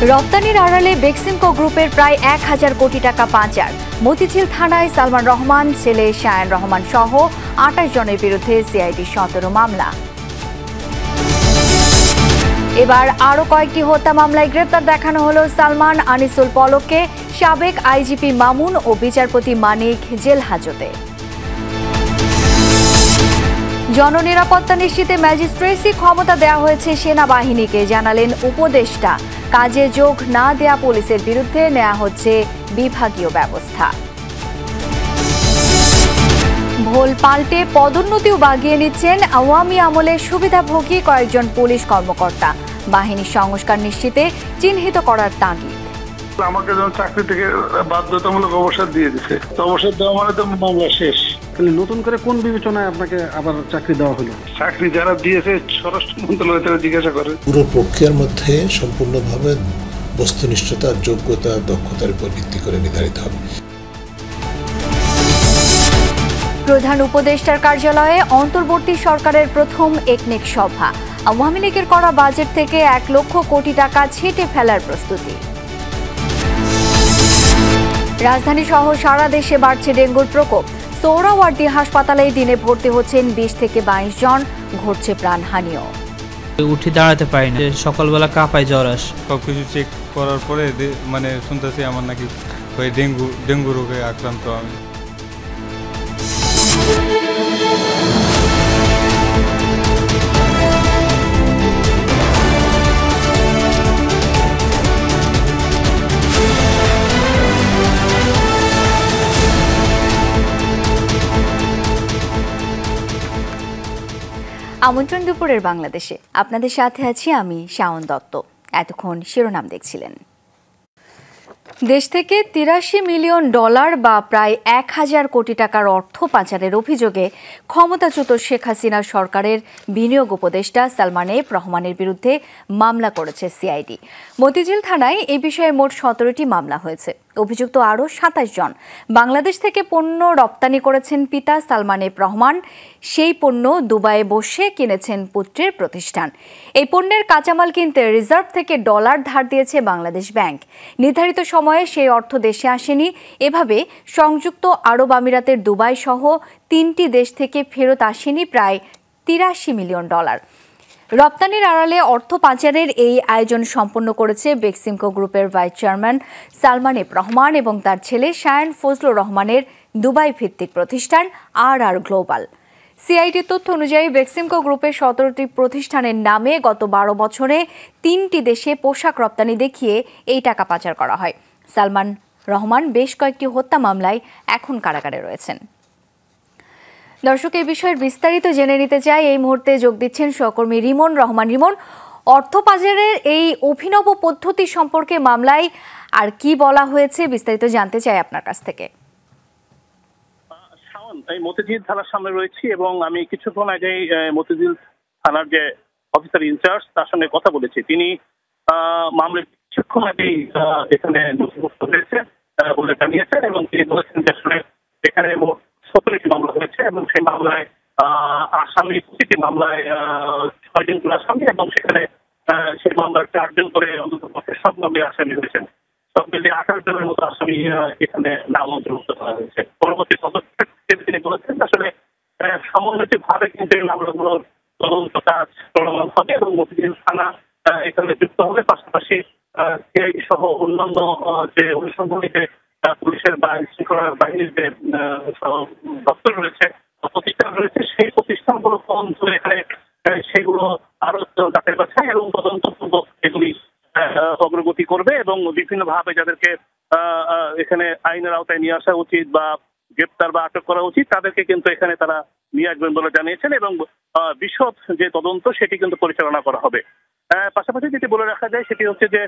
রপ্তানির আড়ালে বেক্সিমকো গ্রুপের প্রায় ১,০০০ কোটি টাকা পাচার। মতিঝিল থানায় সালমান রহমান, ছেলে শায়ান রহমান সহ ২৮ জনের বিরুদ্ধে সিআইডির ১৭ মামলা। এবার আরও কয়েকটি হত্যা মামলায় গ্রেপ্তার দেখানো হলো সালমান, আনিসুল পলককে। সাবেক আইজিপি মামুন ও বিচারপতি মানিক জেল হাজতে। জননিরাপত্তা নিশ্চিতে ম্যাজিস্ট্রেসি ক্ষমতা দেওয়া হয়েছে সেনাবাহিনীকে, জানালেন উপদেষ্টা। কাজে যোগ না দেয়া পুলিশের বিরুদ্ধে নেওয়া হচ্ছে বিভাগীয় ব্যবস্থা। ভোল পাল্টে পদোন্নতিও বাগিয়ে নিচ্ছেন আওয়ামী আমলের সুবিধাভোগী কয়েকজন পুলিশ কর্মকর্তা। বাহিনীর সংস্কার নিশ্চিতে চিহ্নিত করার তাগিদ। আমাকে যখন চাকরি থেকে বাধ্যতামূলক অবসর দিয়ে দিচ্ছে, অবসর দেওয়া মানে তো মামলা শেষ। তাহলে নতুন করে কোন বিবেচনায় আপনাকে আবার চাকরি দেওয়া হলো? চাকরি যারা দিয়েছে স্বরাষ্ট্র মন্ত্রণালয় তারা জিজ্ঞাসা করে। পুরো প্রক্রিয়ার মধ্যে সম্পূর্ণভাবে বস্তুনিষ্ঠতা, যোগ্যতা, দক্ষতার উপর ভিত্তি করে নির্ধারিত হবে। প্রধান উপদেষ্টার কার্যালয়ে অন্তর্বর্তী সরকারের প্রথম একনেক সভা। আওয়ামী লীগের করা বাজেট থেকে ১ লক্ষ কোটি টাকা ছেঁটে ফেলার প্রস্তুতি। রাজধানী সহ সারা দেশে বাড়ছে ডেঙ্গুর প্রকোপ। সোহরাওয়ার্দী হাসপাতালে দিনে ভর্তি হচ্ছেন ২০ থেকে ২২ জন, ঘটছে প্রাণহানিও। উঠে দাঁড়াতে পারি না, সকালবেলা কাঁপায়, জ্বর আসে। সবকিছু চেক করার পরে মানে শুনতেছি আমার নাকি ওই ডেঙ্গু রোগে আক্রান্ত আমি। আমন্ত্রণ দুপুরের বাংলাদেশে, আপনাদের সাথে আছি আমি শাওন দত্ত। এতক্ষণ শিরোনাম দেখছিলেন। দেশ থেকে $৮৩ মিলিয়ন বা প্রায় ১,০০০ কোটি টাকার অর্থ পাচারের অভিযোগে ক্ষমতাচ্যুত শেখ হাসিনার সরকারের বিনিয়োগ উপদেষ্টা সালমান এফ রহমানের বিরুদ্ধে মামলা করেছে সিআইডি। মতিঝিল থানায় এই বিষয়ে মোট ১৭টি মামলা হয়েছে। অভিযুক্ত আরও ২৭ জন। বাংলাদেশ থেকে পণ্য রপ্তানি করেছেন পিতা সালমান এফ রহমান। সেই পণ্য দুবাইয়ে বসে কিনেছেন পুত্রের প্রতিষ্ঠান। এই পণ্যের কাঁচামাল কিনতে রিজার্ভ থেকে ডলার ধার দিয়েছে বাংলাদেশ ব্যাংক। নির্ধারিত সময়ে সেই অর্থ দেশে আসেনি। এভাবে সংযুক্ত আরব আমিরাতের দুবাই সহ ৩টি দেশ থেকে ফেরত আসেনি প্রায় $৮৩ মিলিয়ন। রপ্তানির আড়ালে অর্থ পাচারের এই আয়োজন সম্পন্ন করেছে বেক্সিমকো গ্রুপের vice chairman Salman F Rahman এবং তার ছেলে শায়ান ফজলুর রহমানের দুবাই ভিত্তিক প্রতিষ্ঠান আর গ্লোবাল। সিআইডির তথ্য অনুযায়ী বেক্সিমকো গ্রুপের ১৭টি প্রতিষ্ঠানের নামে গত ১২ বছরে ৩টি দেশে পোশাক রপ্তানি দেখিয়ে এই টাকা পাচার করা হয়। সালমান রহমান বেশ কয়েকটি হত্যা মামলায় এখন কারাগারে রয়েছেন। দর্শক, এই বিষয়ের বিস্তারিত জেনে নিতে চাই। এই মুহূর্তে যোগ দিচ্ছেন সহকর্মী রিমন রহমান। রিমন, অর্থ পাচারের এই অভিনব পদ্ধতি সম্পর্কে মামলায় আর কি বলা হয়েছে বিস্তারিত জানতে চাই আপনার কাছ থেকে। এই মতিঝিল থানার সামনে রয়েছি এবং আমি কিছুক্ষণ আগেই মতিঝিল থানার যে অফিসার ইনচার্জ তার সঙ্গে কথা বলেছি। তিনি মামলার কিছুক্ষণ আগেই এখানে নথিভুক্ত হয়েছে বলে জানিয়েছেন এবং তিনি বলেছেন যে আসলে এখানে মোট ১৭টি মামলা হয়েছে এবং সেই মামলায় আসামি প্রতিটি মামলায় ৬ জন করে আসামি এবং সেখানে সেই মামলার ৪ জন করে অন্তত সব মামলায় আসামি হয়েছেন। সব মিলিয়ে ২৮ জনের মতো আসামি এখানে নাম অন্তর্ভুক্ত করা হয়েছে। পরবর্তী পদক্ষেপ তিনি বলেছেন আসলে সমন্বিত ভাবে কিন্তু এই মামলাগুলোর তদন্ত কাজ চলমান হবে এবং মতিঝিল থানা এখানে যুক্ত হবে। পাশাপাশি সিআইডি সহ অন্যান্য যে অনুসন্ধানী যে পুলিশের বা শৃঙ্খলা বাহিনীর যে দপ্তর রয়েছে, প্রতিষ্ঠান রয়েছে, সেই প্রতিষ্ঠানগুলো ধরে এখানে সেগুলো আরো যাচাই বাছাই এবং তদন্তপূর্বক এগুলি অগ্রগতি করবে এবং বিভিন্নভাবে যাদেরকে এখানে আইনের আওতায় নিয়ে আসা উচিত বা গ্রেপ্তার বা আটক করা উচিত তাদেরকে কিন্তু এখানে তারা নিয়ে আসবেন বলে জানিয়েছেন এবং বিশদ যে তদন্ত সেটি কিন্তু পরিচালনা করা হবে। পাশাপাশি যেটি বলে রাখা যায় সেটি হচ্ছে যে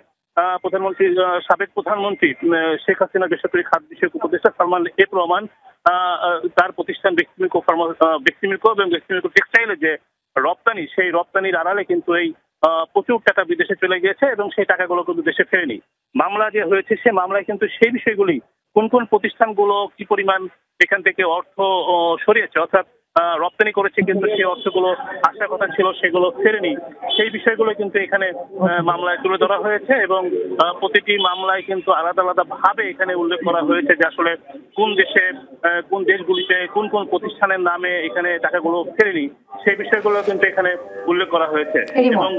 প্রধানমন্ত্রী সাবেক প্রধানমন্ত্রী শেখ হাসিনা বেসরকারি খাদ্য বিষয়ক উপদেষ্টা সালমান এফ রহমান তার প্রতিষ্ঠান বেক্সিমকো এবং বেক্সিমকো টেক্সটাইলের যে রপ্তানি, সেই রপ্তানির আড়ালে কিন্তু এই প্রচুর টাকা বিদেশে চলে গিয়েছে এবং সেই টাকাগুলো কিন্তু দেশে ফেরেনি। মামলা যে হয়েছে সে মামলায় কিন্তু সেই বিষয়গুলি কোন কোন প্রতিষ্ঠানগুলো কি পরিমাণ এখান থেকে অর্থ সরিয়েছে, অর্থাৎ রপ্তানি করেছে, কিন্তু সেই অর্থগুলো আসার কথা ছিল সেগুলো ফেরেনি। সেই বিষয়গুলো কিন্তু এখানে মামলায় তুলে ধরা হয়েছে এবং প্রতিটি মামলায় কিন্তু আলাদা আলাদা ভাবে এখানে উল্লেখ করা হয়েছে যে আসলে কোন দেশে, কোন দেশগুলিতে কোন কোন প্রতিষ্ঠানের নামে এখানে টাকাগুলো ফেরেনি, সেই বিষয়গুলো কিন্তু এখানে উল্লেখ করা হয়েছে। এবং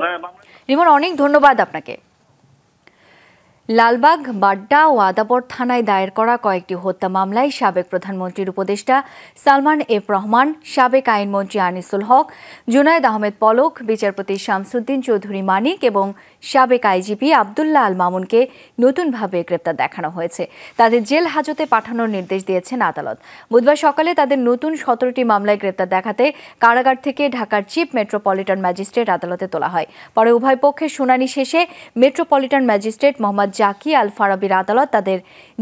রিমন, অনেক ধন্যবাদ আপনাকে। লালবাগ, বাড্ডা ও আদাবর থানায় দায়ের করা কয়েকটি হত্যা মামলায় সাবেক প্রধানমন্ত্রীর উপদেষ্টা সালমান এফ রহমান, সাবেক আইনমন্ত্রী আনিসুল হক, জুনায়েদ আহমেদ পলক, বিচারপতি শামসুদ্দিন চৌধুরী মানিক এবং সাবেক আইজিপি আবদুল্লাহ আল মামুনকে নতুনভাবে গ্রেপ্তার দেখানো হয়েছে। তাদের জেল হাজতে পাঠানোর নির্দেশ দিয়েছেন আদালত। বুধবার সকালে তাদের নতুন 17টি মামলায় গ্রেপ্তার দেখাতে কারাগার থেকে ঢাকার চিফ মেট্রোপলিটন ম্যাজিস্ট্রেট আদালতে তোলা হয়। পরে উভয় পক্ষের শুনানি শেষে মেট্রোপলিটন ম্যাজিস্ট্রেট মোহাম্মদ জাকি আল ফারাবির আদালত তাদের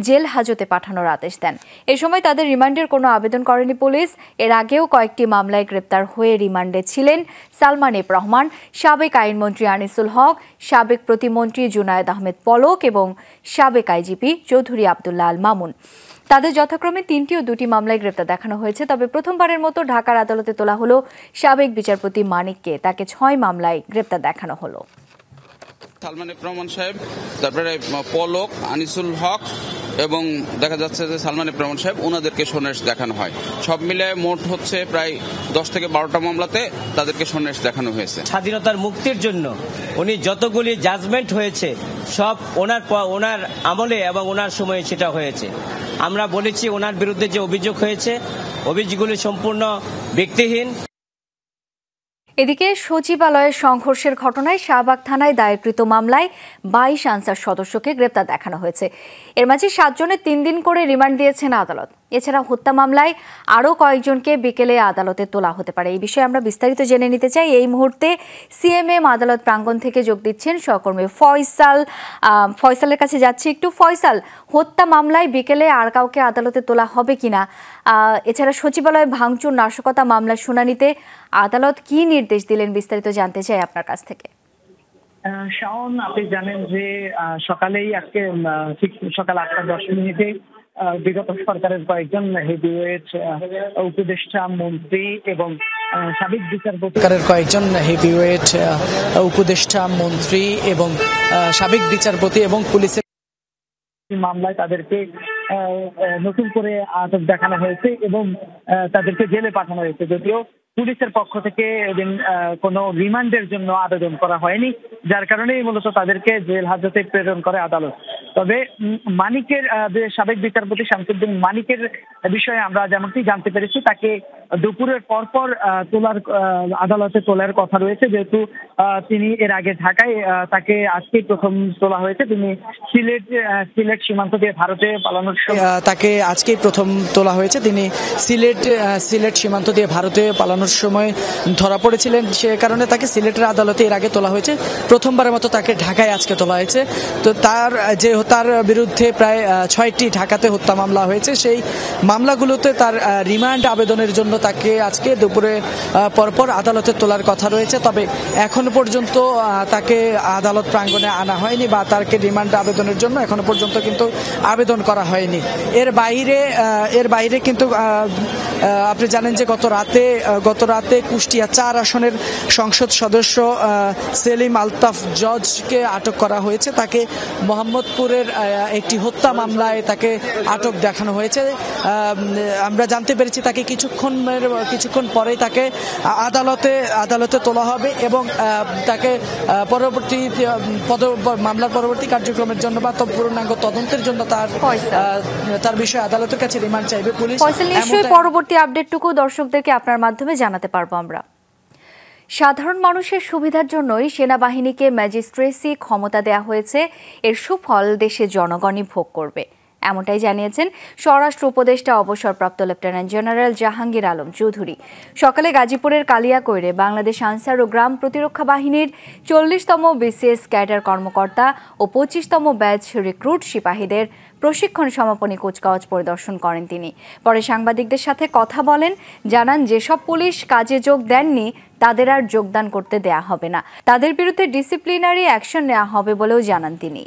জেল হাজতে পাঠানোর আদেশ দেন। এ সময় তাদের রিমান্ডের কোনো আবেদন করেনি পুলিশ। এর আগেও কয়েকটি মামলায় গ্রেপ্তার হয়ে রিমান্ডে ছিলেন সালমান এফ রহমান, সাবেক আইনমন্ত্রী আনিসুল হক, সাবেক প্রতিমন্ত্রী জুনায়েদ আহমেদ পলক এবং সাবেক আইজিপি চৌধুরী আবদুল্লাহ আল মামুন। তাদের যথাক্রমে 3টি ও 2টি মামলায় গ্রেপ্তার দেখানো হয়েছে। তবে প্রথমবারের মতো ঢাকার আদালতে তোলা হলো সাবেক বিচারপতি মানিককে। তাকে 6 মামলায় গ্রেপ্তার দেখানো হলো। সালমান এফ রহমান সাহেব, তারপরে পলক, আনিসুল হক এবং দেখা যাচ্ছে যে সালমান এফ রহমান সাহেব, ওনাদেরকে সোনেশ দেখানো হয়। সব মিলে মোট হচ্ছে প্রায় 10 থেকে 12টা মামলাতে তাদেরকে সোনেশ দেখানো হয়েছে। স্বাধীনতার মুক্তির জন্য উনি যতগুলি জাজমেন্ট হয়েছে সব ওনার আমলে এবং ওনার সময়ে সেটা হয়েছে। আমরা বলেছি ওনার বিরুদ্ধে যে অভিযোগ হয়েছে, অভিযোগগুলি সম্পূর্ণ ভিত্তিহীন। এদিকে সচিবালয়ের সংঘর্ষের ঘটনায় শাহবাগ থানায় দায়েরকৃত মামলায় 22 আনসার সদস্যকে গ্রেপ্তার দেখানো হয়েছে। এর মাঝে 7 জনের 3 দিন করে রিমান্ড দিয়েছেন আদালত। এছাড়া হত্যা মামলায় আরও কয়েকজনকে বিকেলে আদালতে তোলা হতে পারে। এই বিষয়ে আমরা বিস্তারিত জেনে নিতে চাই। এই মুহূর্তে সিএমএম আদালত প্রাঙ্গণ থেকে যোগ দিচ্ছেন সহকর্মী ফয়সালের কাছে যাচ্ছি একটু। ফয়সাল, হত্যা মামলায় বিকেলে আর কাউকে আদালতে তোলা হবে কিনা, এছাড়া সচিবালয় ভাঙচুর নাশকতা মামলার শুনানিতে আদালত কি নির্দেশ দিলেন, বিস্তারিত জানতে চাই আপনার কাছ থেকে। শাওন, আপনি জানেন যে সকালেই আজকে ঠিক সকাল 8:10 বিগত সরকারের কয়েকজন হেভিওয়েট উপদেষ্টা, মন্ত্রী এবং সাবেক বিচারপতি এবং পুলিশের মামলায় তাদেরকে নতুন করে আটক দেখানো হয়েছে এবং তাদেরকে জেলে পাঠানো হয়েছে। যদিও পুলিশের পক্ষ থেকে এদিন কোনো রিমান্ডের জন্য আবেদন করা হয়নি, যার কারণেই মূলত তাদেরকে জেল হাজতে প্রেরণ করে আদালত। তবে মানিকের যে সাবেক বিচারপতি শামসুদ্দিন মানিকের বিষয়ে আমরা যেমনটি জানতে পেরেছি, তাকে দুপুরের পরপর আদালতে তোলার কথা রয়েছে, যেহেতু তিনি এর আগে ঢাকায়, তাকে আজকেই প্রথম তোলা হয়েছে। তিনি সিলেট সীমান্ত দিয়ে ভারতে পালানোর সময় সিলেট সীমান্ত দিয়ে ভারতে পালানোর সময় ধরা পড়েছিলেন। সে কারণে তাকে সিলেটের আদালতে এর আগে তোলা হয়েছে। প্রথমবারের মতো তাকে ঢাকায় আজকে তোলা হয়েছে। তো তার বিরুদ্ধে প্রায় 6টি ঢাকাতে হত্যা মামলা হয়েছে। সেই মামলাগুলোতে তার রিমান্ড আবেদনের জন্য তাকে আজকে দুপুরে পরপর আদালতে তোলার কথা রয়েছে। তবে এখনো পর্যন্ত তাকে আদালত প্রাঙ্গণে আনা হয়নি বা তাকে রিমান্ড আবেদনের জন্য এখনো পর্যন্ত কিন্তু আবেদন করা হয়নি। এর বাইরে কিন্তু আপনি জানেন যে গত রাতে কুষ্টিয়া 4 আসনের সংসদ সদস্য সেলিম আলতাফ জজকে আটক করা হয়েছে। তাকে মোহাম্মদপুরের একটি হত্যা মামলায় তাকে আটক দেখানো হয়েছে। আমরা জানতে পেরেছি তাকে কিছুক্ষণ পরেই তাকে আদালতে তোলা হবে এবং তাকে মামলার পরবর্তী কার্যক্রমের জন্য বা পূর্ণাঙ্গ তদন্তের জন্য তার বিষয়ে আদালতের কাছে রিমান্ড চাইবে পুলিশ। পরবর্তী আপডেটটুকু দর্শকদেরকে আপনার মাধ্যমে জানাতে পারবো আমরা। সাধারণ মানুষের সুবিধার জন্যই সেনাবাহিনীকে ম্যাজিস্ট্রেসি ক্ষমতা দেয়া হয়েছে। এর সুফল দেশের জনগণই ভোগ করবে, এমনটাই জানিয়েছেন স্বরাষ্ট্র উপদেষ্টা অবসরপ্রাপ্ত লেফটেন্যান্ট জেনারেল জাহাঙ্গীর আলম চৌধুরী। সকালে গাজীপুরের কালিয়াকৈরে বাংলাদেশ আনসার ও গ্রাম প্রতিরক্ষা বাহিনীর 40তম বিসিএস ক্যাডার কর্মকর্তা ও 25তম ব্যাচ রিক্রুট সিপাহীদের প্রশিক্ষণ সমাপনী কুচকাওয়াজ পরিদর্শন করেন তিনি। পরে সাংবাদিকদের সাথে কথা বলেন, জানান যেসব পুলিশ কাজে যোগ দেননি তাদের আর যোগদান করতে দেয়া হবে না, তাদের বিরুদ্ধে ডিসিপ্লিনারি অ্যাকশন নেওয়া হবে বলেও জানান তিনি।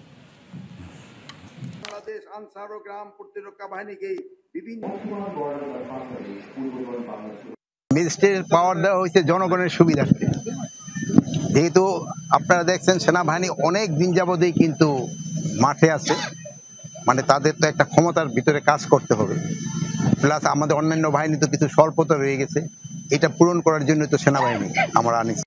বাংলাদেশ আনসার ও গ্রাম প্রতিরক্ষা বাহিনীকে বিভিন্ন ম্যাজিস্ট্রেট পাওয়ার দেওয়া হয়েছে জনগণের সুবিধার্থে। যেহেতু আপনারা দেখছেন সেনাবাহিনী অনেক দিন যাবতেই কিন্তু মাঠে আছে, মানে তাদের তো একটা ক্ষমতার ভিতরে কাজ করতে হবে, প্লাস আমাদের অন্যান্য বাহিনী তো কিছু স্বল্পতা রয়ে গেছে, এটা পূরণ করার জন্য তো সেনাবাহিনী আমরা আনিছি।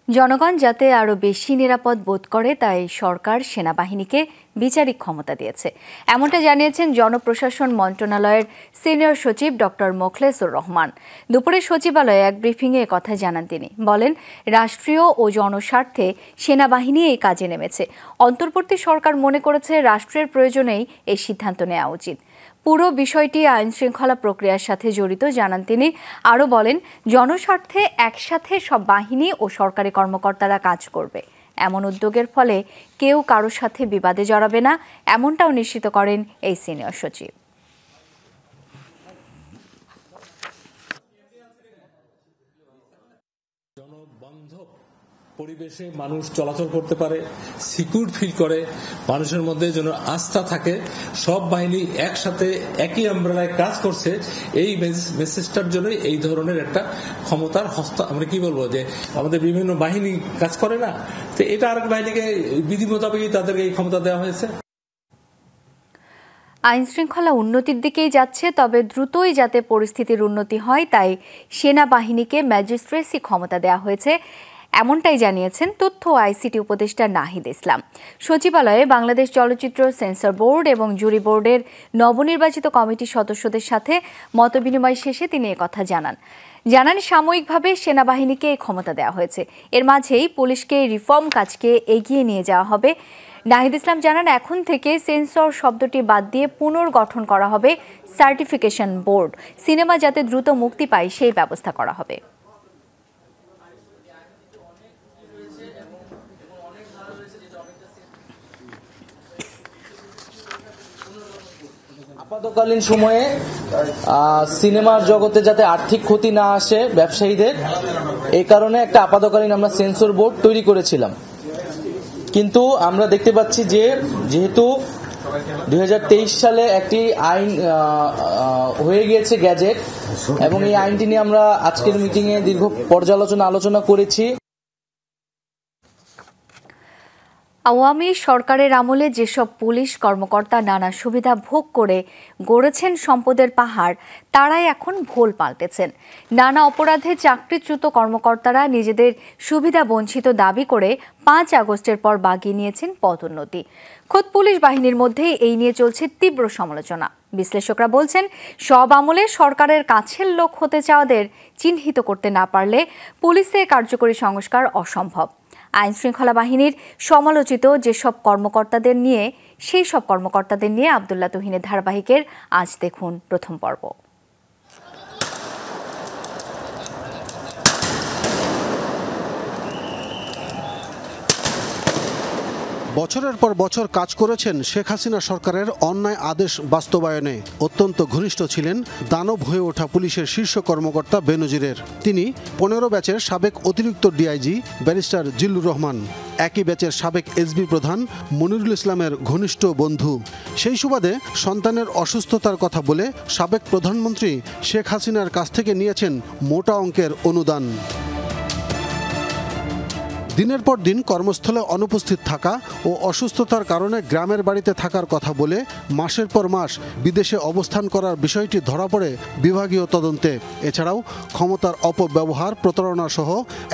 জনগণ যাতে আরও বেশি নিরাপদ বোধ করে তাই সরকার সেনাবাহিনীকে বিচারিক ক্ষমতা দিয়েছে, এমনটা জানিয়েছেন জনপ্রশাসন মন্ত্রণালয়ের সিনিয়র সচিব ডক্টর মোখলেসুর রহমান। দুপুরে সচিবালয়ে এক ব্রিফিংয়ে কথা জানান তিনি। বলেন, রাষ্ট্রীয় ও জনস্বার্থে সেনাবাহিনী এই কাজে নেমেছে। অন্তর্বর্তী সরকার মনে করেছে রাষ্ট্রের প্রয়োজনেই এই সিদ্ধান্ত নেওয়া উচিত। পুরো বিষয়টি আইন শৃঙ্খলা প্রক্রিয়ার সাথে জড়িত জানান তিনি। আরও বলেন, জনস্বার্থে একসাথে সব বাহিনী ও সরকারি কর্মকর্তারা কাজ করবে। এমন উদ্যোগের ফলে কেউ কারোর সাথে বিবাদে জড়াবে না, এমনটাও নিশ্চিত করেন এই সিনিয়র সচিব। পরিবেশে মানুষ চলাচল করতে পারে, সিকিউর ফিল করে, মানুষের মধ্যে যেন আস্থা থাকে, সব বাহিনী একসাথে একই আমব্রেলায় কাজ করছে, এই মেসেজটার জন্য এই ধরনের একটা ক্ষমতার আমরা কি বলবো যে আমাদের বিভিন্ন বাহিনী কাজ করে না, তো এটা আরেক বাহিনীকে বিধি মোতাবেকই তাদেরকে এই ক্ষমতা দেওয়া হয়েছে। আইন শৃঙ্খলা উন্নতির দিকেই যাচ্ছে, তবে দ্রুতই যাতে পরিস্থিতির উন্নতি হয় তাই সেনাবাহিনীকে ম্যাজিস্ট্রেসি ক্ষমতা দেওয়া হয়েছে, এমনটাই জানিয়েছেন তথ্য ও আইসিটি উপদেষ্টা নাহিদ ইসলাম। সচিবালয়ে বাংলাদেশ চলচ্চিত্র সেন্সর বোর্ড এবং জুরি বোর্ডের নবনির্বাচিত কমিটির সদস্যদের সাথে মতবিনিময় শেষে তিনি একথা জানান সাময়িকভাবে সেনাবাহিনীকে এই ক্ষমতা দেওয়া হয়েছে। এর মাঝেই পুলিশকে রিফর্ম কাজকে এগিয়ে নিয়ে যাওয়া হবে। নাহিদ ইসলাম জানান, এখন থেকে সেন্সর শব্দটি বাদ দিয়ে পুনর্গঠন করা হবে সার্টিফিকেশন বোর্ড। সিনেমা যাতে দ্রুত মুক্তি পায় সেই ব্যবস্থা করা হবে। আপাতকালীন সময়ে সিনেমার জগতে যাতে আর্থিক ক্ষতি না আসে ব্যবসায়ীদের, এই কারণে একটা আপাতকালীন আমরা সেন্সর বোর্ড তৈরি করেছিলাম। কিন্তু আমরা দেখতে পাচ্ছি যে যেহেতু 2023 সালে একটি আইন হয়ে গিয়েছে গ্যাজেট, এবং এই আইনটি নিয়ে আমরা আজকের মিটিংয়ে দীর্ঘ পর্যালোচনা আলোচনা করেছি। আওয়ামী সরকারের আমলে যেসব পুলিশ কর্মকর্তা নানা সুবিধা ভোগ করে গড়েছেন সম্পদের পাহাড়, তারাই এখন ভোল পাল্টেছেন। নানা অপরাধে চাকরিচ্যুত কর্মকর্তারা নিজেদের সুবিধা বঞ্চিত দাবি করে 5 আগস্টের পর বাগিয়ে নিয়েছেন পদোন্নতি। খোদ পুলিশ বাহিনীর মধ্যেই এই নিয়ে চলছে তীব্র সমালোচনা। বিশ্লেষকরা বলছেন, সব আমলে সরকারের কাছের লোক হতে চাওয়াদের চিহ্নিত করতে না পারলে পুলিশে কার্যকরী সংস্কার অসম্ভব। আইন শৃঙ্খলা বাহিনীর সমালোচিত সেই সব কর্মকর্তাদের নিয়ে আব্দুল্লাহ তুহিনের ধারাবাহিকের আজ দেখুন প্রথম পর্ব। বছরের পর বছর কাজ করেছেন শেখ হাসিনা সরকারের অন্যায় আদেশ বাস্তবায়নে। অত্যন্ত ঘনিষ্ঠ ছিলেন দানব হয়ে ওঠা পুলিশের শীর্ষ কর্মকর্তা বেনজিরের। তিনি 15 ব্যাচের সাবেক অতিরিক্ত ডিআইজি ব্যারিস্টার জিল্লুর রহমান, একই ব্যাচের সাবেক এসবি প্রধান মনিরুল ইসলামের ঘনিষ্ঠ বন্ধু। সেই সুবাদে সন্তানের অসুস্থতার কথা বলে সাবেক প্রধানমন্ত্রী শেখ হাসিনার কাছ থেকে নিয়েছেন মোটা অঙ্কের অনুদান। দিনের পর দিন কর্মস্থলে অনুপস্থিত থাকা ও অসুস্থতার কারণে গ্রামের বাড়িতে থাকার কথা বলে মাসের পর মাস বিদেশে অবস্থান করার বিষয়টি ধরা পড়ে বিভাগীয় তদন্তে। এছাড়াও ক্ষমতার অপব্যবহার, প্রতারণা সহ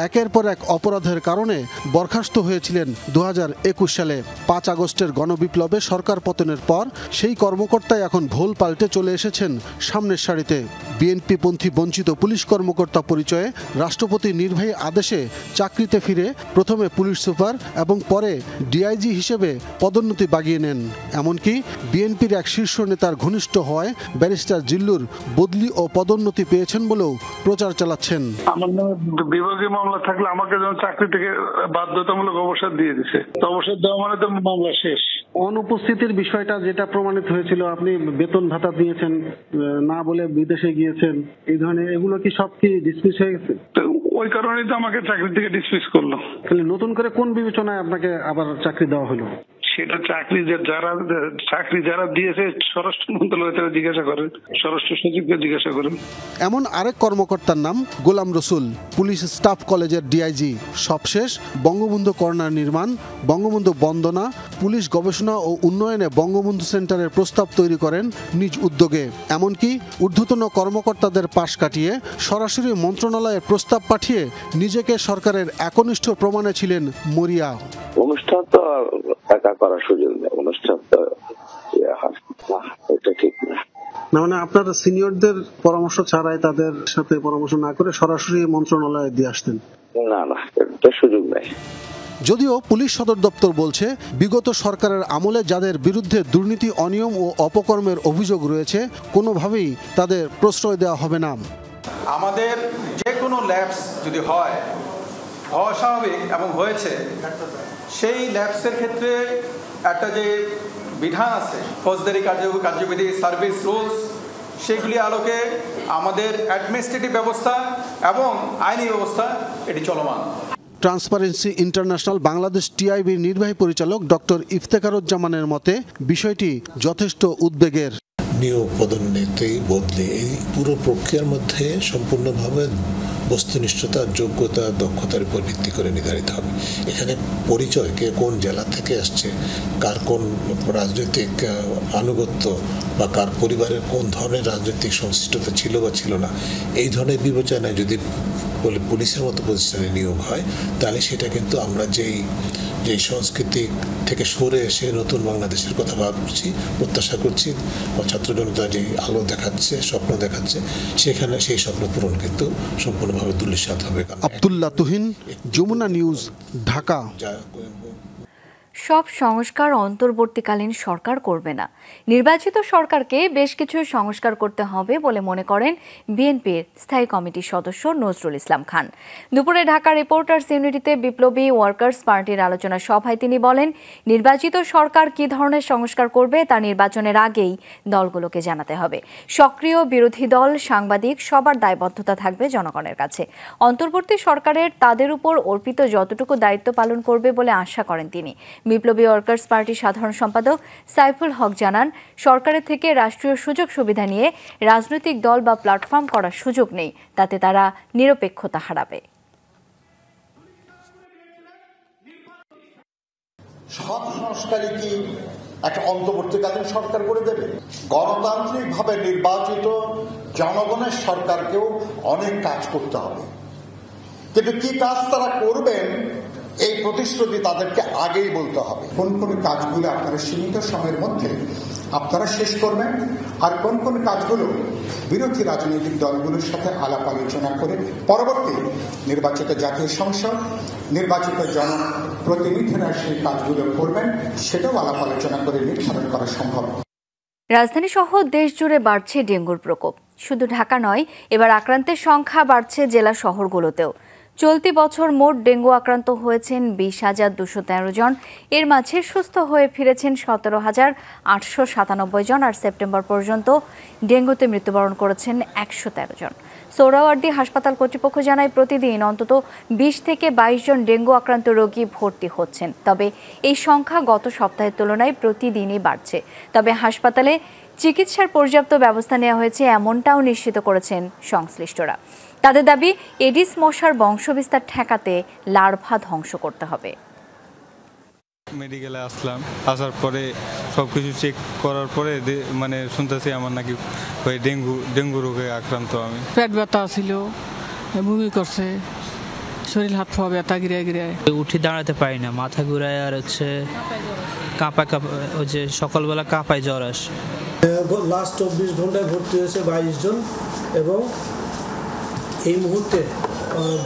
একের পর এক অপরাধের কারণে বরখাস্ত হয়েছিলেন 2021 সালে। 5 আগস্টের গণবিপ্লবে সরকার পতনের পর সেই কর্মকর্তাই এখন ভোল পাল্টে চলে এসেছেন সামনের সারিতে। বিএনপিপন্থী বঞ্চিত পুলিশ কর্মকর্তা পরিচয়ে রাষ্ট্রপতির নির্বাহী আদেশে চাকরিতে ফিরে প্রথমে পুলিশ সুপার এবং পরে ডিআইজি হিসেবে পদোন্নতি বাগিয়ে নেন। এমনকি বিএনপির এক শীর্ষ নেতার ঘনিষ্ঠ হওয়ায় ব্যারিস্টার জিল্লুর বদলি ও পদোন্নতি পেয়েছেন বলেও প্রচার চালাচ্ছেন। আমার নামে বিভাগীয় মামলা থাকলে আমাকে যেন চাকরি থেকে বাধ্যতামূলক অবসর দিয়ে দিছে। অবসর দেওয়া মানে তো মামলা শেষ। অনুপস্থিতির বিষয়টা যেটা প্রমাণিত হয়েছিল, আপনি বেতন ভাতা দিয়েছেন না বলে বিদেশে গিয়েছেন, এই ধরনের এগুলো কি সব কি ডিসমিস হয়ে গেছে? ওই কারণেই তো আমাকে চাকরি থেকে ডিসমিস করলো। তাহলে নতুন করে কোন বিবেচনায় আপনাকে আবার চাকরি দেওয়া হলো? সেটা চাকরি যারা দিয়েছে স্বরাষ্ট্র মন্ত্রণালয় তারা জিজ্ঞাসা করেন, স্বরাষ্ট্র সচিবকে জিজ্ঞাসা করেন। এমন আরেক কর্মকর্তার নাম গোলাম রসুল, পুলিশ স্টাফ কলেজের ডিআইজি। সবশেষ বঙ্গবন্ধু কর্নার নির্মাণ, বঙ্গবন্ধু বন্দনা, পুলিশ গবেষণা ও উন্নয়নে বঙ্গবন্ধু সেন্টারের প্রস্তাব তৈরি করেন নিজ উদ্যোগে। এমনকি ঊর্ধ্বতন কর্মকর্তাদের পাশ কাটিয়ে সরাসরি মন্ত্রণালয়ে প্রস্তাব পাঠিয়ে নিজেকে সরকারের একনিষ্ঠ প্রমাণে ছিলেন মরিয়া। অনুষ্ঠান তো একা করার সুযোগ নেই, অনুষ্ঠান তো এটা ঠিক না। মানে আপনার সিনিয়রদের পরামর্শ ছাড়াই, তাদের সাথে পরামর্শ না করে সরাসরি মন্ত্রণালয়ে দিয়ে আসতেন? না, এটা সুযোগ নেই। যদিও পুলিশ সদর দপ্তর বলছে, বিগত সরকারের আমলে যাদের বিরুদ্ধে দুর্নীতি, অনিয়ম ও অপকর্মের অভিযোগ রয়েছে, কোনোভাবেই তাদের প্রশ্রয় দেওয়া হবে না। আমাদের যে কোনো ল্যাপস যদি হয়, অস্বাভাবিক এবং হয়েছে, সেই ল্যাপসের ক্ষেত্রে একটা যে বিধান আছে, ফৌজদারি কার্যবিধি, সার্ভিস রুলস, সেগুলি আলোকে আমাদের অ্যাডমিনিস্ট্রেটিভ ব্যবস্থা এবং আইনি ব্যবস্থা এটি চলমান। ট্রান্সপারেন্সি ইন্টারন্যাশনাল বাংলাদেশ টিআইবির নির্বাহী পরিচালক ডক্টর ইফতেখারুজ্জামানের মতে বিষয়টি যথেষ্ট উদ্বেগের। নিয়োগ পদোন্নতি বদলে এই পুরো প্রক্রিয়ার মধ্যে সম্পূর্ণভাবে বস্তুনিষ্ঠতা, যোগ্যতা, দক্ষতার উপর ভিত্তি করে নির্ধারিত হবে। এখানে পরিচয়, কে কোন জেলা থেকে আসছে, কার কোন রাজনৈতিক আনুগত্য বা কার পরিবারের কোন ধরনের রাজনৈতিক সংশ্লিষ্টতা ছিল বা ছিল না, এই ধরনের বিবেচনায় যদি পুলিশের মতো প্রতিষ্ঠানে নিয়োগ হয়, তাহলে সেটা কিন্তু আমরা যেই সংস্কৃতি থেকে সরে এসে নতুন বাংলাদেশের কথা ভাবছি, প্রত্যাশা করছি, বা ছাত্র জনতা যে আলো দেখাচ্ছে, স্বপ্ন দেখাচ্ছে, সেখানে সেই স্বপ্ন পূরণ কিন্তু সম্পূর্ণভাবে দুলিশাত হবে। আব্দুল্লাহ তুহিন, যমুনা নিউজ, ঢাকা। সব সংস্কার অন্তর্বর্তীকালীন সরকার করবে না। নির্বাচিত সরকারকে বেশ কিছু সংস্কার করতে হবে বলে মনে করেন বিএনপির স্থায়ী কমিটির সদস্য নজরুল ইসলাম খান। দুপুরে ঢাকা রিপোর্টার্স ইউনিটিতে বিপ্লবী ওয়ার্কার্স পার্টির আলোচনা সভায় তিনি বলেন, নির্বাচিত সরকার কী ধরনের সংস্কার করবে তা নির্বাচনের আগেই দলগুলোকে জানাতে হবে। সক্রিয় বিরোধী দল, সাংবাদিক, সবার দায়বদ্ধতা থাকবে জনগণের কাছে। অন্তর্বর্তী সরকারের তাদের উপর অর্পিত যতটুকু দায়িত্ব পালন করবে বলে আশা করেন তিনি। বিপ্লবী ওয়ার্কার্স পার্টির সাধারণ সম্পাদক সাইফুল হক জানান, সরকারের থেকে রাষ্ট্রীয় সুযোগ সুবিধা নিয়ে রাজনৈতিক দল বা প্ল্যাটফর্ম করার সুযোগ নেই, তাতে তারা নিরপেক্ষতা হারাবে। সব সংস্কারই কি একটা অন্তর্বর্তীকালীন সরকার করে দেবে? গণতান্ত্রিকভাবে নির্বাচিত জনগণের সরকারকেও অনেক কাজ করতে হবে, কিন্তু কি কাজ তারা করবেন এই প্রতিশ্রুতি তাদেরকে আগেই বলতে হবে। কোন কোন কাজগুলো আপনারা সীমিত সময়ের মধ্যে আপনারা শেষ করবেন, আর কোন কোন কাজগুলো বিরোধী রাজনৈতিক দলগুলোর সাথে আলাপ আলোচনা করে পরবর্তী নির্বাচিত জাতীয় সংসদ, নির্বাচিত জনপ্রতিনিধিরা সেই কাজগুলো করবেন, সেটাও আলাপ আলোচনা করে নির্ধারণ করা সম্ভব। রাজধানী সহ দেশ জুড়ে বাড়ছে ডেঙ্গুর প্রকোপ। শুধু ঢাকা নয়, এবার আক্রান্তের সংখ্যা বাড়ছে জেলা শহরগুলোতেও। চলতি বছর মোট ডেঙ্গু আক্রান্ত হয়েছেন 20,213 জন। এর মাঝে সুস্থ হয়ে ফিরেছেন 17,897 জন, আর সেপ্টেম্বর পর্যন্ত ডেঙ্গুতে মৃত্যুবরণ করেছেন 113 জন। সোহরাওয়ার্দী হাসপাতাল কর্তৃপক্ষ জানায়, প্রতিদিন অন্তত 20 থেকে 22 জন ডেঙ্গু আক্রান্ত রোগী ভর্তি হচ্ছেন। তবে এই সংখ্যা গত সপ্তাহের তুলনায় প্রতিদিনই বাড়ছে। তবে হাসপাতালে চিকিৎসার পর্যাপ্ত ব্যবস্থা নেওয়া হয়েছে, এমনটাও নিশ্চিত করেছেন সংশ্লিষ্টরা। তাদের দাবি, এডিস মশার বংশবিস্তার ঠেকাতে লার্ভা ধ্বংস করতে হবে। মেডিকেলে আসলাম, আসার পরে সবকিছু চেক করার পরে মানে শুনতেছি আমার নাকি ওই ডেঙ্গু রোগে আক্রান্ত। আমি পেট ব্যথা ছিল, বমি করছে, শরীর হাত পা ব্যথা গিরায় গিরায়, উঠে দাঁড়াতে পারি না, মাথা ঘুরায়, আর কাঁপা ওই যে সকালবেলা কাঁপায়, জ্বর আসে। লাস্ট 24 ঘন্টায় ভর্তি হয়েছে 22 জন এবং এই মুহূর্তে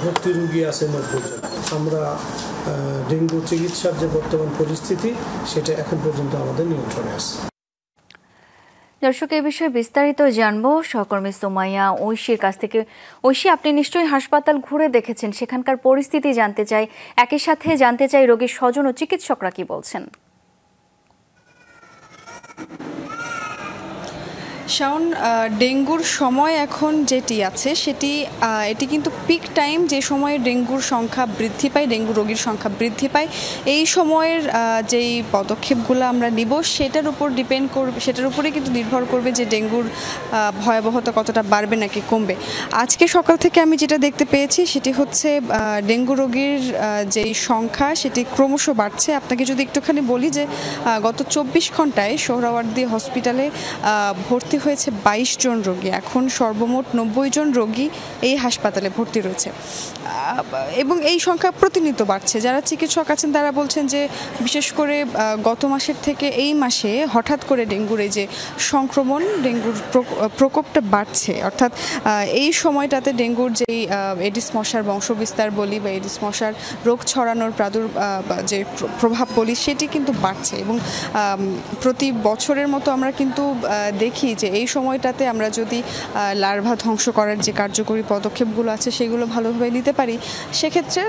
ভর্তি রোগী আছে 90 জন। আমরা ডেঙ্গু চিকিৎসার যে বর্তমান পরিস্থিতি, সেটা এখন পর্যন্ত আমাদের নিয়ন্ত্রণে আছে। দর্শক, এই বিষয়ে বিস্তারিত জানবো সহকর্মী সুমাইয়া ঐশীর কাছ থেকে। ঐশী, আপনি নিশ্চয়ই হাসপাতাল ঘুরে দেখেছেন, সেখানকার পরিস্থিতি জানতে চাই। একই সাথে জানতে চাই রোগীর স্বজন ও চিকিৎসকরা কি বলছেন। শাওন, ডেঙ্গুর সময় এখন যেটি আছে এটি কিন্তু পিক টাইম, যে সময়ে ডেঙ্গুর সংখ্যা বৃদ্ধি পায়, ডেঙ্গু রোগীর সংখ্যা বৃদ্ধি পায়। এই সময়ের যেই পদক্ষেপগুলো আমরা নিব সেটার উপর ডিপেন্ড করবে, সেটার উপরে কিন্তু নির্ভর করবে যে ডেঙ্গুর ভয়াবহতা কতটা বাড়বে নাকি কমবে। আজকে সকাল থেকে আমি যেটা দেখতে পেয়েছি সেটি হচ্ছে ডেঙ্গু রোগীর যেই সংখ্যা সেটি ক্রমশ বাড়ছে। আপনাকে যদি একটুখানি বলি যে গত 24 ঘন্টায় সোহরাওয়ার্দী হসপিটালে ভর্তি হয়েছে 22 জন রোগী। এখন সর্বমোট 90 জন রোগী এই হাসপাতালে ভর্তি রয়েছে এবং এই সংখ্যা প্রতিনিয়ত বাড়ছে। যারা চিকিৎসক আছেন তারা বলছেন যে বিশেষ করে গত মাসের থেকে এই মাসে হঠাৎ করে ডেঙ্গুর এই যে সংক্রমণ, ডেঙ্গুর প্রকোপটা বাড়ছে। অর্থাৎ এই সময়টাতে ডেঙ্গুর যেই এডিস মশার বংশবিস্তার বলি বা এডিস মশার রোগ ছড়ানোর যে প্রভাব বলি সেটি কিন্তু বাড়ছে এবং প্রতি বছরের মতো আমরা কিন্তু দেখি যে এই সময়টাতে আমরা যদি লার্ভা ধ্বংস করার যে কার্যকরী পদক্ষেপগুলো আছে সেগুলো ভালোভাবে নিতে পারি, সেক্ষেত্রে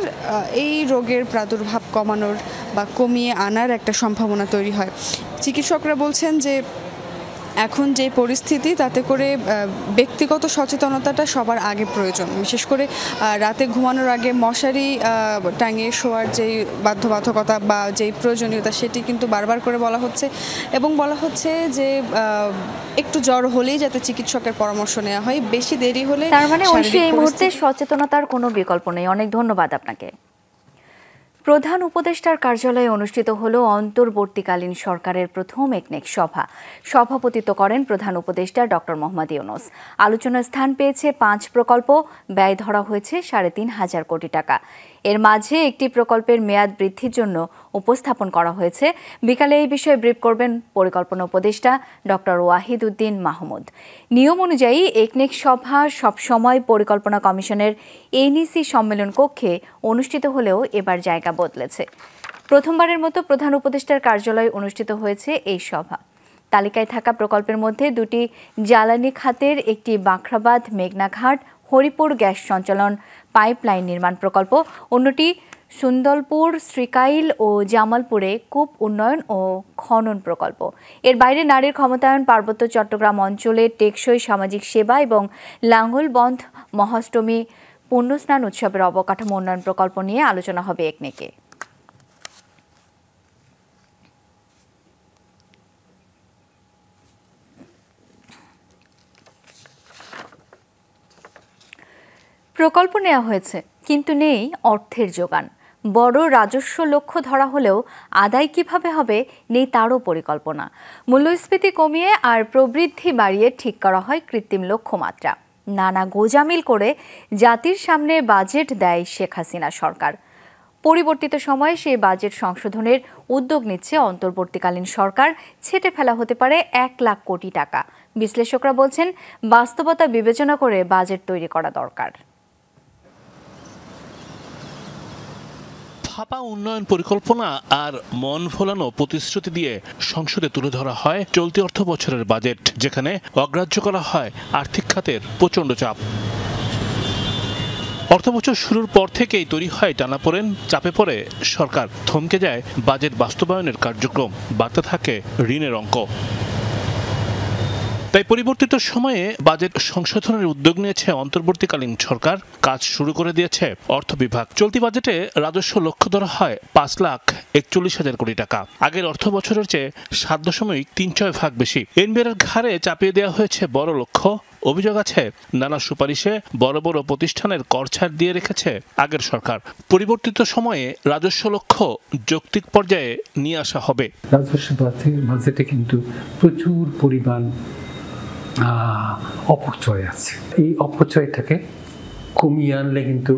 এই রোগের প্রাদুর্ভাব কমানোর বা কমিয়ে আনার একটা সম্ভাবনা তৈরি হয়। চিকিৎসকরা বলছেন যে এখন যে পরিস্থিতি তাতে করে ব্যক্তিগত সচেতনতাটা সবার আগে প্রয়োজন। বিশেষ করে রাতে ঘুমানোর আগে মশারি টাঙিয়ে শোয়ার যেই বাধ্যবাধকতা বা যেই প্রয়োজনীয়তা সেটি কিন্তু বারবার করে বলা হচ্ছে এবং বলা হচ্ছে যে একটু জ্বর হলেই যাতে চিকিৎসকের পরামর্শ নেওয়া হয়, বেশি দেরি হলে। তার মানে এই মুহূর্তে সচেতনতার কোনো বিকল্প নেই। অনেক ধন্যবাদ আপনাকে। প্রধান উপদেষ্টার কার্যালয়ে অনুষ্ঠিত হল অন্তর্বর্তীকালীন সরকারের প্রথম একনেক সভা। সভাপতিত্ব করেন প্রধান উপদেষ্টা ডক্টর মোহাম্মদ ইউনূস। আলোচনার স্থান পেয়েছে 5 প্রকল্প, ব্যয় ধরা হয়েছে 3,500 কোটি টাকা। এর মাঝে একটি প্রকল্পের মেয়াদ বৃদ্ধির জন্য উপস্থাপন করা হয়েছে। বিকালে এই বিষয়ে ব্রিফ করবেন পরিকল্পনা উপদেষ্টা ডক্টর ওয়াহিদ উদ্দিন মাহমুদ। নিয়ম অনুযায়ী একনেক সভা সবসময় পরিকল্পনা কমিশনের এনইসি সম্মেলন কক্ষে অনুষ্ঠিত হলেও এবার জায়গা বদলেছে। প্রথমবারের মতো প্রধান উপদেষ্টার কার্যালয়ে অনুষ্ঠিত হয়েছে এই সভা। তালিকায় থাকা প্রকল্পের মধ্যে 2টি জ্বালানি খাতের, একটি বাখরাবাদ মেঘনাঘাট হরিপুর গ্যাস সঞ্চালন পাইপলাইন নির্মাণ প্রকল্প, অন্যটি সুন্দরপুর শ্রীকাইল ও জামালপুরে কূপ উন্নয়ন ও খনন প্রকল্প। এর বাইরে নারীর ক্ষমতায়ন, পার্বত্য চট্টগ্রাম অঞ্চলে টেকসই সামাজিক সেবা এবং লাঙ্গলবন্ধ মহাষ্টমী পুণ্যস্নান উৎসবের অবকাঠামো উন্নয়ন প্রকল্প নিয়ে আলোচনা হবে একনেকে। প্রকল্প নেওয়া হয়েছে কিন্তু নেই অর্থের যোগান। বড় রাজস্ব লক্ষ্য ধরা হলেও আদায় কিভাবে হবে নেই তারও পরিকল্পনা। মূল্যস্ফীতি কমিয়ে আর প্রবৃদ্ধি বাড়িয়ে ঠিক করা হয় কৃত্রিম লক্ষ্যমাত্রা। নানা গোজামিল করে জাতির সামনে বাজেট দেয় শেখ হাসিনা সরকার। পরিবর্তিত সময়ে সেই বাজেট সংশোধনের উদ্যোগ নিচ্ছে অন্তর্বর্তীকালীন সরকার। ছেটে ফেলা হতে পারে 1 লাখ কোটি টাকা। বিশ্লেষকরা বলছেন বাস্তবতা বিবেচনা করে বাজেট তৈরি করা দরকার। ফাঁপা উন্নয়ন পরিকল্পনা আর মন ভোলানো প্রতিশ্রুতি দিয়ে সংসদে তুলে ধরা হয় চলতি অর্থ বছরের বাজেট, যেখানে অগ্রাহ্য করা হয় আর্থিক খাতের প্রচণ্ড চাপ। অর্থবছর শুরুর পর থেকেই তৈরি হয় টানাপোড়েন, চাপে পড়ে সরকার, থমকে যায় বাজেট বাস্তবায়নের কার্যক্রম, বাড়তে থাকে ঋণের অঙ্ক। তাই পরিবর্তিত সময়ে বাজেট সংশোধনের উদ্যোগ নিয়েছে অন্তর্বর্তীকালীন সরকার। কাজ শুরু করে দিয়েছে অর্থ বিভাগ। চলতি বাজেটে রাজস্ব লক্ষ্য ধরা হয় 5,41,000 কোটি টাকা। আগের অর্থ বছরের চেয়ে 7.36 বেশি। এনবিআর ঘাড়ে চাপিয়ে দেওয়া হয়েছে বড় লক্ষ্য। অভিযোগ আছে নানা সুপারিশে বড় বড় প্রতিষ্ঠানের কর ছাড় দিয়ে রেখেছে আগের সরকার। পরিবর্তিত সময়ে রাজস্ব লক্ষ্য যৌক্তিক পর্যায়ে নিয়ে আসা হবে। রাজস্ব বাজেটে কিন্তু প্রচুর পরিমাণ অপচয় আছে। এই অপচয়টাকে কমিয়ে আনলে কিন্তু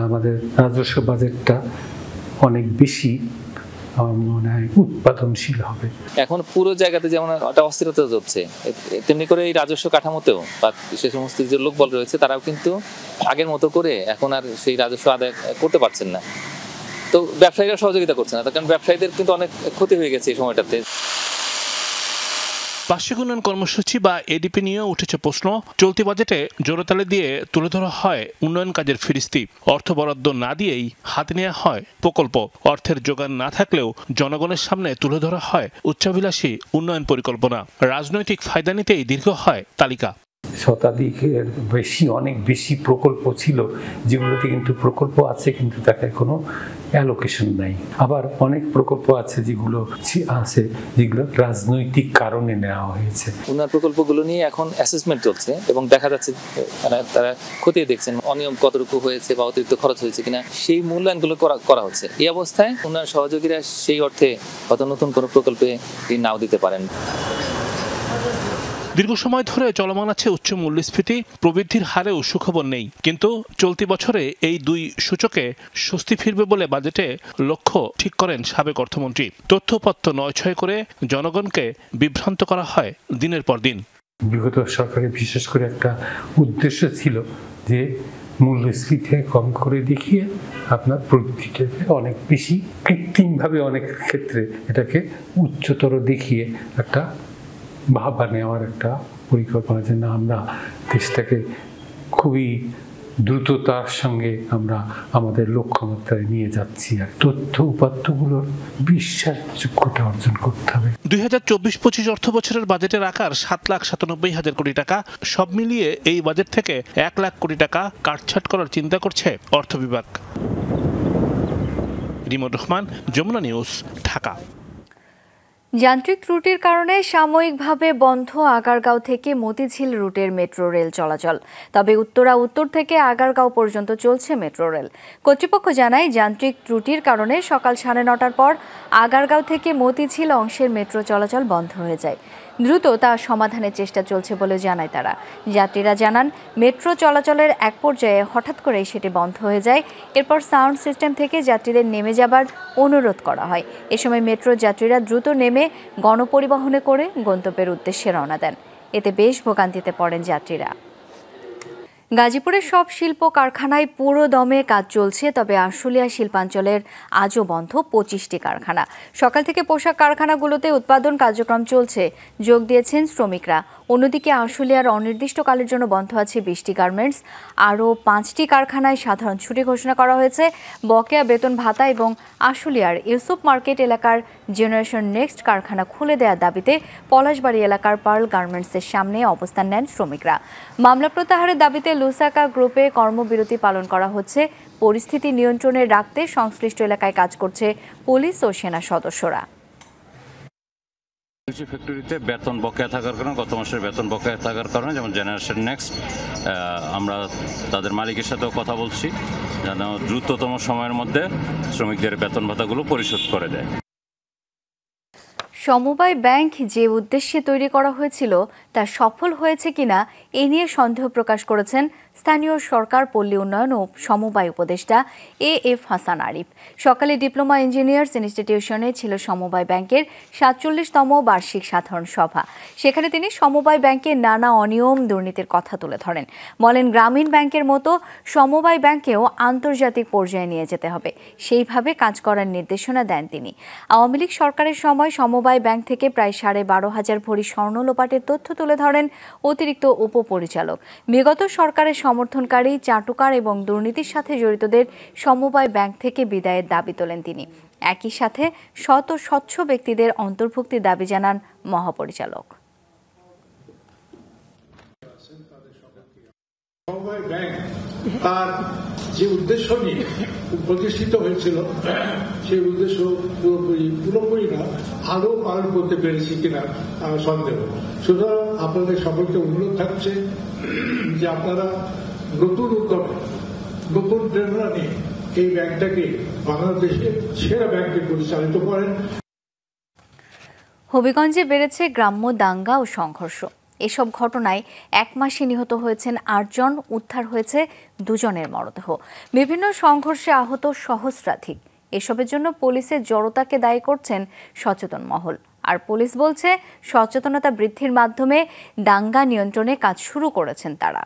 আমাদের রাজস্ব বাজেটটা অনেক বেশি মনে হয় উৎপাদনশীল হবে। এখন পুরো জায়গাতে যেমন একটা অস্থিরতা চলছে, তেমনি করে এই রাজস্ব কাঠামোতেও বা সে সমস্ত যে লোকবল রয়েছে তারাও কিন্তু আগের মতো করে এখন আর সেই রাজস্ব আদায় করতে পারছেন না। তো ব্যবসায়ীরা সহযোগিতা করছে না, কারণ ব্যবসায়ীদের কিন্তু অনেক ক্ষতি হয়ে গেছে এই সময়টাতে। বার্ষিক উন্নয়ন কর্মসূচি বা এডিপি নিয়েও উঠেছে প্রশ্ন। চলতি বাজেটে জোরতালে দিয়ে তুলে ধরা হয় উন্নয়ন কাজের ফিরিস্তি, অর্থ বরাদ্দ না দিয়েই হাতে নেওয়া হয় প্রকল্প। অর্থের যোগান না থাকলেও জনগণের সামনে তুলে ধরা হয় উচ্চাভিলাষী উন্নয়ন পরিকল্পনা। রাজনৈতিক ফায়দা নিতেই দীর্ঘ হয় তালিকা। শতাধিকের বেশি, অনেক বেশি প্রকল্প ছিল যেগুলোতে কিন্তু প্রকল্প আছে কিন্তু তাকে কোনো অ্যালোকেশন নাই। আবার অনেক প্রকল্প আছে যেগুলো রাজনৈতিক কারণে নেওয়া হয়েছে। উন্নয়ন প্রকল্পগুলো নিয়ে এখন অ্যাসেসমেন্ট চলছে এবং দেখা যাচ্ছে তারা খতিয়ে দেখছেন অনিয়ম কতটুকু হয়েছে বা অতিরিক্ত খরচ হয়েছে কিনা, সেই মূল্যায়নগুলো করা হচ্ছে। এই অবস্থায় উন্নয়ন সহযোগীরা সেই অর্থে হয়তো নতুন কোনো প্রকল্পে নাও দিতে পারেন। দীর্ঘ সময় ধরে চলমান আছে উচ্চ মূল্যস্ফীতি, প্রবৃদ্ধির হারেও সুখবর নেই। কিন্তু চলতি বছরে এই দুই সূচকে স্বস্তি ফিরবে বলে বাজেটে লক্ষ্য ঠিক করেন সাবেক অর্থমন্ত্রী। তথ্যপত্র নয়-ছয় করে জনগণকে বিভ্রান্ত করা হয় দিনের পর দিন। বিগত সরকারের বিশেষ করে একটা উদ্দেশ্য ছিল যে মূল্যস্ফীতি কম করে দেখিয়ে আপনার প্রবৃদ্ধিটাকে অনেক বেশি কৃত্রিমভাবে অনেক ক্ষেত্রে এটাকে উচ্চতর দেখিয়ে একটা ভাবা নেওয়ার একটা পরিকল্পনা, যে না আমরা দেশটাকে খুবই দ্রুততার সঙ্গে আমরা আমাদের লক্ষ্যমাত্রায় নিয়ে যাচ্ছি। আর তথ্য উপাত্তগুলোর বিশ্বাসযোগ্যতা অর্জন করতে হবে। 2024-25 অর্থ বছরের বাজেটের আকার 7,97,000 কোটি টাকা। সব মিলিয়ে এই বাজেট থেকে 1 লাখ কোটি টাকা কাটছাট করার চিন্তা করছে অর্থ বিভাগ। রিমন রহমান, যমুনা নিউজ, ঢাকা। যান্ত্রিক ত্রুটির কারণে সাময়িকভাবে বন্ধ আগারগাঁও থেকে মতিঝিল রুটের মেট্রো রেল চলাচল। তবে উত্তর থেকে আগারগাঁও পর্যন্ত চলছে মেট্রো রেল। কর্তৃপক্ষ জানায়, যান্ত্রিক ত্রুটির কারণে সকাল 9:30টার পর আগারগাঁও থেকে মতিঝিল অংশের মেট্রো চলাচল বন্ধ হয়ে যায়। দ্রুত তা সমাধানের চেষ্টা চলছে বলে জানায় তারা। যাত্রীরা জানান, মেট্রো চলাচলের এক পর্যায়ে হঠাৎ করে সেটি বন্ধ হয়ে যায়। এরপর সাউন্ড সিস্টেম থেকে যাত্রীদের নেমে যাবার অনুরোধ করা হয়। এ সময় মেট্রো যাত্রীরা দ্রুত নেমে গণপরিবহনে করে গন্তব্যের উদ্দেশ্যে রওনা দেন। এতে বেশ ভোগান্তিতে পড়েন যাত্রীরা। গাজীপুরের সব শিল্প কারখানায় পুরো দমে কাজ চলছে। তবে আশুলিয়া শিল্পাঞ্চলের আজও বন্ধ 25টি কারখানা। সকাল থেকে পোশাক কারখানাগুলোতে উৎপাদন কার্যক্রম চলছে, যোগ দিয়েছেন শ্রমিকরা। অন্যদিকে আশুলিয়ার অনির্দিষ্টকালের জন্য বন্ধ আছে 20টি গার্মেন্টস। আরও 5টি কারখানায় সাধারণ ছুটি ঘোষণা করা হয়েছে। বকেয়া বেতন ভাতা এবং আশুলিয়ার ইউসুফ মার্কেট এলাকার জেনারেশন নেক্সট কারখানা খুলে দেওয়ার দাবিতে পলাশবাড়ি এলাকার পার্ল গার্মেন্টসের সামনে অবস্থান নেন শ্রমিকরা। মামলা প্রত্যাহারের দাবিতে লুসাকা গ্রুপে কর্মবিরতি পালন করা হচ্ছে। পরিস্থিতি নিয়ন্ত্রণে রাখতে সংশ্লিষ্ট এলাকায় কাজ করছে পুলিশ ও সেনা সদস্যরা। ফ্যাক্টরিতে বেতন বকেয়া থাকার কারণে, গত মাসের বেতন বকেয়া থাকার কারণে, যেমন জেনারেশন নেক্সট, আমরা তাদের মালিকের সাথেও কথা বলছি যেন দ্রুততম সময়ের মধ্যে শ্রমিকদের বেতন ভাতাগুলো পরিশোধ করে দেয়। সমবায় ব্যাংক যে উদ্দেশ্যে তৈরি করা হয়েছিল তা সফল হয়েছে কিনা এ নিয়ে সন্দেহ প্রকাশ করেছেন স্থানীয় সরকার, পল্লী উন্নয়ন ও সমবায় উপদেষ্টা AF হাসান আরিফ। সকালে ডিপ্লোমা ইঞ্জিনিয়ার্স ইনস্টিটিউশনে ছিল সমবায় ব্যাংকের 47তম বার্ষিক সাধারণ সভা। সেখানে তিনি সমবায় ব্যাংকের নানা অনিয়ম, দুর্নীতির কথা তুলে ধরেন। বলেন, গ্রামীণ ব্যাংকের মতো সমবায় ব্যাংকেও আন্তর্জাতিক পর্যায়ে নিয়ে যেতে হবে, সেইভাবে কাজ করার নির্দেশনা দেন তিনি। আওয়ামী লীগ সরকারের সময় সমবায় ব্যাংক থেকে প্রায় 12,500 ভরি স্বর্ণ লোপাটের তথ্য তুলে ধরেন অতিরিক্ত উপপরিচালক। বিগত সরকারের সমর্থনকারী, চাটুকার এবং দুর্নীতির সাথে জড়িতদের সমবায় ব্যাংক থেকে বিদায়ের দাবি তোলেন তিনি। একই সাথে শত স্বচ্ছ ব্যক্তিদের অন্তর্ভুক্তির দাবি জানান মহাপরিচালক। সমবায় ব্যাংক তার যে উদ্দেশ্য নিয়ে প্রতিষ্ঠিত হয়েছিল সেই উদ্দেশ্য পুরোপুরি না আদৌ পালন করতে পেরেছি কিনা সন্দেহ। সুতরাং আপনাদের সকলকে অনুরোধ থাকছে যে আপনারা নতুন উদ্যমে, নতুন প্রেরণা নিয়ে এই ব্যাংকটাকে বাংলাদেশের সেরা ব্যাংকে পরিচালিত করেন। হবিগঞ্জে বেড়েছে গ্রাম্য দাঙ্গা ও সংঘর্ষ। এসব ঘটনায় 1 মাসে নিহত হয়েছেন 8 জন, উদ্ধার হয়েছে 2 জনের মরদেহ। বিভিন্ন সংঘর্ষে আহত সহস্রাধিক। এসবের জন্য পুলিশের জড়তাকে দায়ী করছেন সচেতন মহল। আর পুলিশ বলছে, সচেতনতা বৃদ্ধির মাধ্যমে দাঙ্গা নিয়ন্ত্রণে কাজ শুরু করেছেন তারা।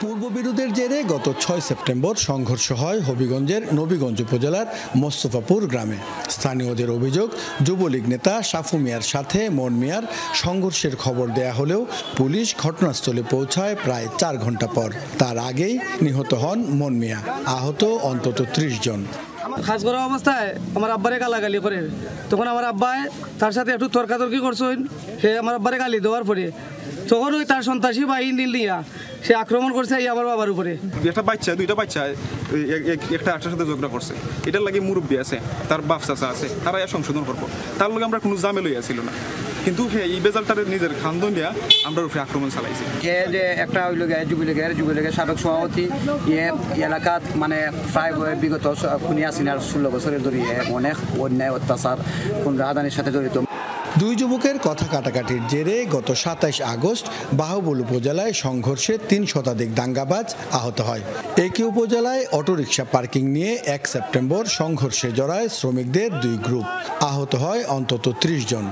পূর্ববিরোধের জেরে গত ৬ সেপ্টেম্বর সংঘর্ষ হয় হবিগঞ্জের নবীগঞ্জ উপজেলার মোস্তফাপুর গ্রামে। স্থানীয়দের অভিযোগ, যুবলীগ নেতা সাফু মিয়ার সাথে মন মিয়ার সংঘর্ষের খবর দেয়া হলেও পুলিশ ঘটনাস্থলে পৌঁছায় প্রায় ৪ ঘন্টা পর। তার আগেই নিহত হন মন মিয়া, আহত অন্তত ৩০ জন। কাজ করা অবস্থায় আমার আব্বারে গালাগালি করে, তখন আমার আব্বাই তার সাথে একটু তর্কাতর্কি করছেন। সে আমার আব্বারে গালি দেওয়ার পরে তখন ওই তার সন্ত্রাসী বাহিনী নিয়া সে আক্রমণ করছে আমার বাবার উপরে। একটা বাচ্চা, দুইটা বাচ্চা একটা একটার সাথে ঝগড়া করছে, এটার লাগে মুরব্বী আছে, তার বাপ চাচা আছে, তারা সংশোধন করবো, তার লগে আমরা কোনো জামে লইয়া ছিল না, কিন্তু এই বেজালটারে নিজের খান্দন দিয়া আমরা উপরে আক্রমণ চালাইছি। যে একটা হইল যুবলীগের সাবেক সভাপতি এলাকাত মানে প্রায় বিগত খুনি হাসিনার 16 বছরের ধরে অনেক অন্যায় অত্যাচার কোন রাজধানীর সাথে জড়িত। দুই যুবকের কথা কাটাকাটির জেরে গত ২৭ আগস্ট বাহুবল উপজেলায় সংঘর্ষে ৩ শতাধিক দাঙ্গাবাজ আহত হয়। একই উপজেলায় অটোরিকশা পার্কিং নিয়ে ১ সেপ্টেম্বর সংঘর্ষে জড়ায় শ্রমিকদের ২ গ্রুপ, আহত হয় অন্তত ৩০ জন।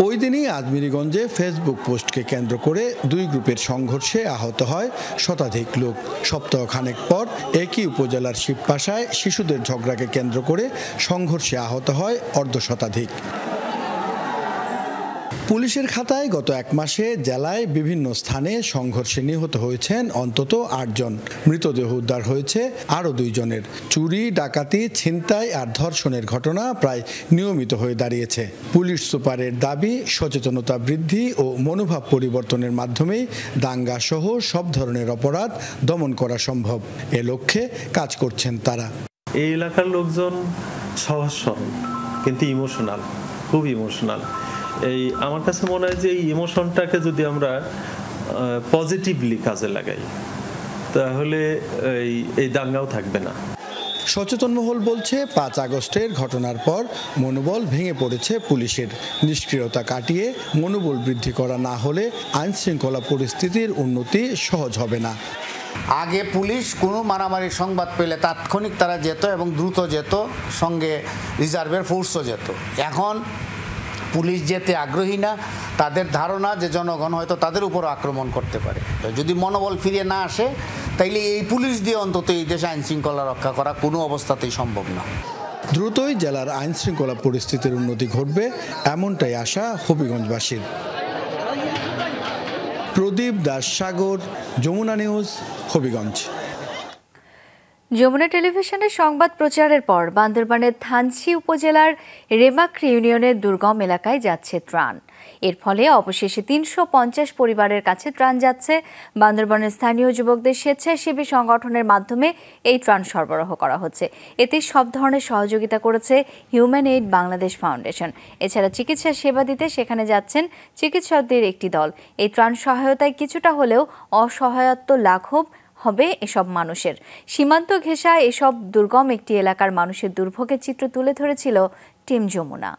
ওই দিনই আজমিরিগঞ্জে ফেসবুক পোস্টকে কেন্দ্র করে ২ গ্রুপের সংঘর্ষে আহত হয় শতাধিক লোক। সপ্তাহখানেক পর একই উপজেলার শিবপাশায় শিশুদের ঝগড়াকে কেন্দ্র করে সংঘর্ষে আহত হয় অর্ধশতাধিক। পুলিশের খাতায় গত ১ মাসে জেলায় বিভিন্ন স্থানে সংঘর্ষে নিহত হয়েছেন অন্তত ৮ জন। মৃতদেহ উদ্ধার হয়েছে আরও ২ জনের। চুরি, ডাকাতি, ছিনতাই আর ধর্ষণের ঘটনা প্রায় নিয়মিত হয়ে দাঁড়িয়েছে। পুলিশ সুপারের দাবি, সচেতনতা বৃদ্ধি ও মনোভাব পরিবর্তনের মাধ্যমেই দাঙ্গা সহ সব ধরনের অপরাধ দমন করা সম্ভব। এ লক্ষ্যে কাজ করছেন তারা। এই এলাকার লোকজন সহজ সরল কিন্তু ইমোশনাল, খুব ইমোশনাল। এই আমার কাছে মনে হয় যে এই ইমোশনটাকে যদি আমরা পজিটিভলি কাজে লাগাই তাহলে এই দাঙ্গাও থাকবে না। সচেতন মহল বলছে ৫ আগস্টের ঘটনার পর মনোবল ভেঙে পড়েছে পুলিশের। নিষ্ক্রিয়তা কাটিয়ে মনোবল বৃদ্ধি করা না হলে আইন শৃঙ্খলা পরিস্থিতির উন্নতি সহজ হবে না। আগে পুলিশ কোনো মারামারির সংবাদ পেলে তাৎক্ষণিক তারা যেত এবং দ্রুত যেত, সঙ্গে রিজার্ভের ফোর্সও যেত। এখন পুলিশ যেতে আগ্রহী না, তাদের ধারণা যে জনগণ হয়তো তাদের উপর আক্রমণ করতে পারে। যদি মনোবল ফিরে না আসে তাইলে এই পুলিশ দিয়ে অন্তত এই দেশে আইন শৃঙ্খলা রক্ষা করা কোনো অবস্থাতেই সম্ভব না। দ্রুতই জেলার আইন শৃঙ্খলা পরিস্থিতির উন্নতি ঘটবে, এমনটাই আশা হবিগঞ্জবাসীর। প্রদীপ দাস সাগর, যমুনা নিউজ, হবিগঞ্জ। যমুনা টেলিভিশনের সংবাদ প্রচারের পর বান্দরবানের থানচি উপজেলার রেমাক্রি ইউনিয়নের দুর্গম এলাকায় যাচ্ছে ত্রাণ। এর ফলে অবশেষে ৩৫০ পরিবারের কাছে ত্রাণ যাচ্ছে। বান্দরবানের স্থানীয় যুবকদের স্বেচ্ছাসেবী সংগঠনের মাধ্যমে এই ত্রাণ সরবরাহ করা হচ্ছে। এতে সব ধরনের সহযোগিতা করেছে হিউম্যান এইড বাংলাদেশ ফাউন্ডেশন। এছাড়া চিকিৎসা সেবা দিতে সেখানে যাচ্ছেন চিকিৎসকদের একটি দল। এই ত্রাণ সহায়তায় কিছুটা হলেও অসহায়ত্ব লাঘব হবে এসব মানুষের। সীমান্ত ঘেঁষা এসব দুর্গম একটি এলাকার মানুষের দুর্ভোগের চিত্র তুলে ধরেছিল টিম যমুনা।